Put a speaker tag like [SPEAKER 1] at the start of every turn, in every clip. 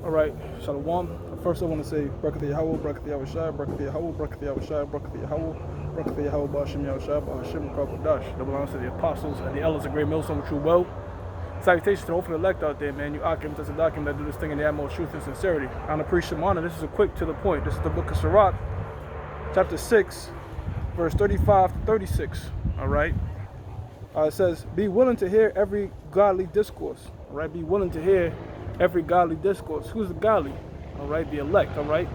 [SPEAKER 1] All right, Shalom. First, I want to say, Barakat Yahweh, Barakat Yahweh Shai, Barakat Yahweh, Barakat Yahweh Shai, Barakat Yahweh, Barakat Yahweh, Ba'ashim Yahweh Shai, Ba'ashim Kakodash. That belongs to the apostles and the elders of Great Millstone with true well. Salutations to the hopeful elect out there, man. You Akim, Tzadakim that do this thing in the utmost truth and sincerity. I'm the priest Shimana. This is a quick to the point. This is the book of Sirach, chapter 6, verse 35 to 36. All right. It says, be willing to hear every godly discourse. All right. Be willing to hear every godly discourse. Who's the godly? All right. The elect. All right.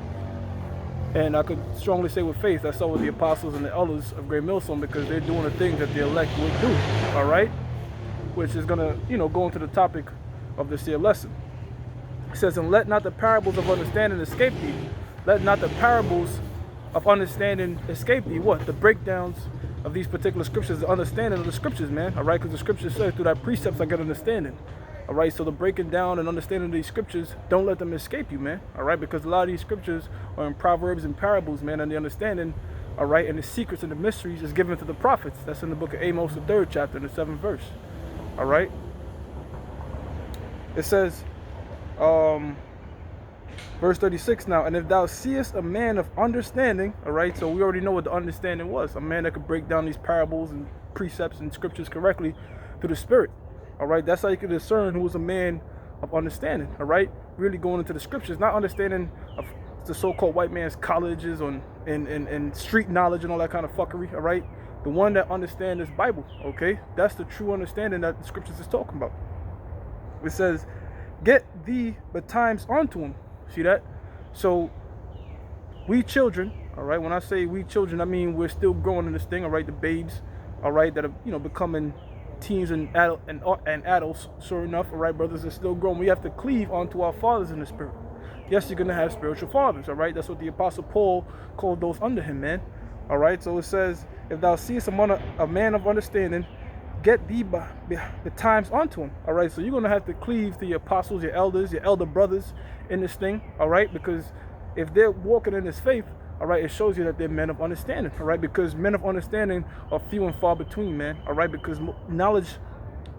[SPEAKER 1] And I could strongly say with faith, that's all with the apostles and the elders of Great Millstone, because they're doing the things that the elect would do. All right. Which is going to, go into the topic of this year lesson. It says, and let not the parables of understanding escape thee. Let not the parables of understanding escape thee. What? The breakdowns of these particular scriptures, the understanding of the scriptures, man. All right, because the scriptures say through thy precepts I get understanding. All right, so the breaking down and understanding of these scriptures, don't let them escape you, man. All right, because a lot of these scriptures are in proverbs and parables, man, and the understanding, all right, and the secrets and the mysteries is given to the prophets. That's in the book of Amos, the 3rd chapter, and the 7th verse. All right. It says, verse 36 now, and if thou seest a man of understanding, all right, so we already know what the understanding was, a man that could break down these parables and precepts and scriptures correctly through the Spirit. All right, that's how you can discern who is a man of understanding. All right, really going into the scriptures, not understanding of the so-called white man's colleges and street knowledge and all that kind of fuckery. All right. The one that understands this Bible, okay? That's the true understanding that the scriptures is talking about. It says, get thee betimes unto him. See that? So, we children, all right? When I say we children, I mean we're still growing in this thing, all right? The babes, all right, that are, becoming teens and adults, sure enough, all right, brothers, are still growing. We have to cleave onto our fathers in the spirit. Yes, you're going to have spiritual fathers, all right? That's what the Apostle Paul called those under him, man. All right, so it says, if thou seest a man of understanding, get thee betimes unto him. All right, so you're going to have to cleave to your apostles, your elders, your elder brothers in this thing. All right, because if they're walking in this faith, all right, it shows you that they're men of understanding. All right, because men of understanding are few and far between, man. All right, because knowledge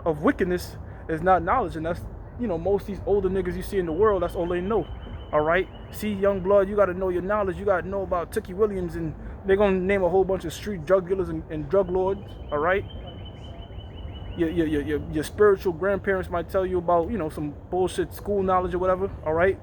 [SPEAKER 1] of wickedness is not knowledge. And that's, most of these older niggas you see in the world, that's all they know. All right, see, young blood, you got to know your knowledge. You got to know about Tookie Williams, and they're going to name a whole bunch of street drug dealers and drug lords. All right, your spiritual grandparents might tell you about, some bullshit school knowledge or whatever. All right,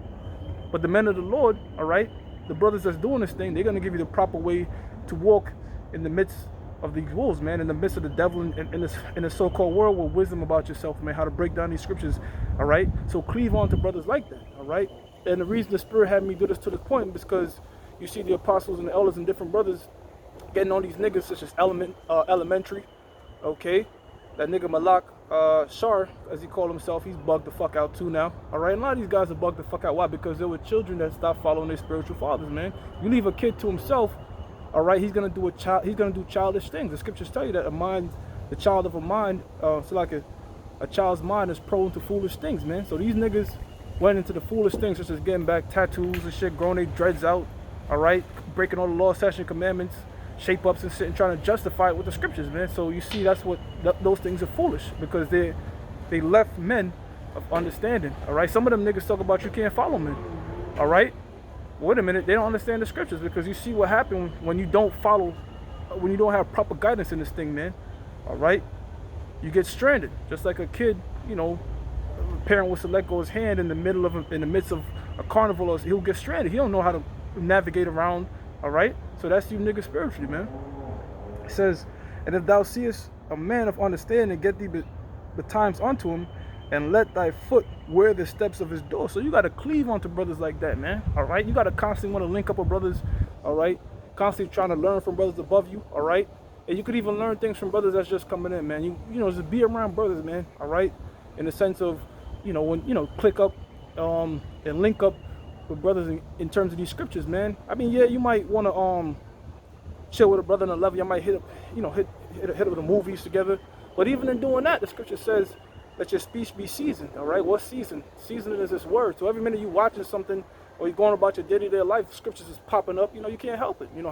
[SPEAKER 1] but the men of the Lord, all right, the brothers that's doing this thing, they're going to give you the proper way to walk in the midst of these wolves, man, in the midst of the devil in this so-called world with wisdom about yourself, man, how to break down these scriptures. All right, so cleave on to brothers like that. All right. And the reason the Spirit had me do this to this point is because you see the apostles and the elders and different brothers getting on these niggas such as Elementary, okay? That nigga Malak Shar, as he called himself, he's bugged the fuck out too now, all right? And a lot of these guys are bugged the fuck out. Why? Because they were children that stopped following their spiritual fathers, man. You leave a kid to himself, all right? He's gonna do childish things. The scriptures tell you that the child of a mind, so like a child's mind is prone to foolish things, man. So these niggas went into the foolish things such as getting back tattoos and shit, growing their dreads out, all right, breaking all the law, statutes, and commandments, shape ups and shit, and trying to justify it with the scriptures, man. So you see, that's what those things are foolish, because they left men of understanding, all right. Some of them niggas talk about you can't follow men, all right. Wait a minute, they don't understand the scriptures, because you see what happened when you don't follow, when you don't have proper guidance in this thing, man. All right, you get stranded, just like a kid, a parent was to let go his hand in the midst of a carnival, or he'll get stranded. He don't know how to navigate around. All right, so that's you niggas spiritually, man. It says, and if thou seest a man of understanding, get thee betimes unto him, and let thy foot wear the steps of his door. So you got to cleave onto brothers like that, man. All right, you got to constantly want to link up with brothers. All right, constantly trying to learn from brothers above you. All right, and you could even learn things from brothers that's just coming in, man. You just be around brothers, man. All right, in the sense of, when click up and link up with brothers in terms of these scriptures, man. I mean, yeah, you might want to chill with a brother on a level. You might hit with the movies together. But even in doing that, the scripture says, let your speech be seasoned. All right, what season? Seasoning is this word. So every minute you watching something or you're going about your day-to-day life, scriptures is popping up. You can't help it. You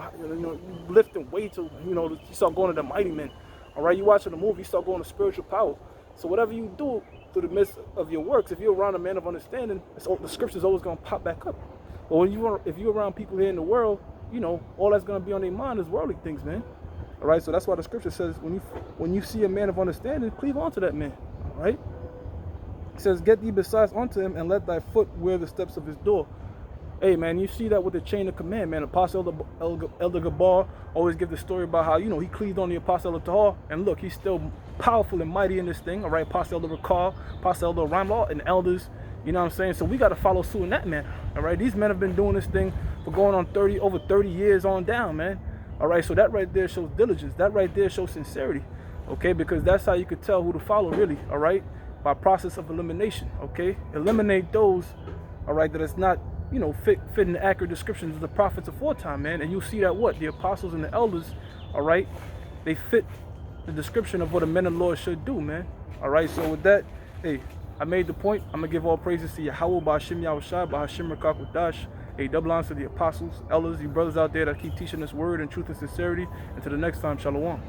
[SPEAKER 1] lifting weights. You start going to the mighty men. All right, you watching a movie, you start going to spiritual power. So whatever you do, through the midst of your works. If you're around a man of understanding, the scripture's always going to pop back up. But if you're around people here in the world, all that's going to be on their mind is worldly things, man. All right, so that's why the scripture says when you see a man of understanding, cleave onto that man. All right. It says, get thee besides unto him, and let thy foot wear the steps of his door. Hey, man, you see that with the chain of command, man. Apostle Elder Gabar always give the story about how, he cleaved on the Apostle Elder Tahar, and look, he's still powerful and mighty in this thing, all right? Apostle Elder Rakar, Apostle Elder Ramlaw, and elders, you know what I'm saying? So we got to follow suit in that, man, all right? These men have been doing this thing for going on over 30 years on down, man, all right? So that right there shows diligence. That right there shows sincerity, okay? Because that's how you could tell who to follow, really, all right? By process of elimination, okay? Eliminate those, all right, that it's not, fit in the accurate descriptions of the prophets aforetime, man. And you'll see that the apostles and the elders, all right, they fit the description of what a man of the Lord should do, man. All right, so with that, hey, I made the point. I'm going to give all praises to Yahweh, Ba'ashim Yahushua, Ba'ashim Rakakwadash, a double honor to the apostles, elders, you brothers out there that keep teaching this word in truth and sincerity. Until the next time, Shalom.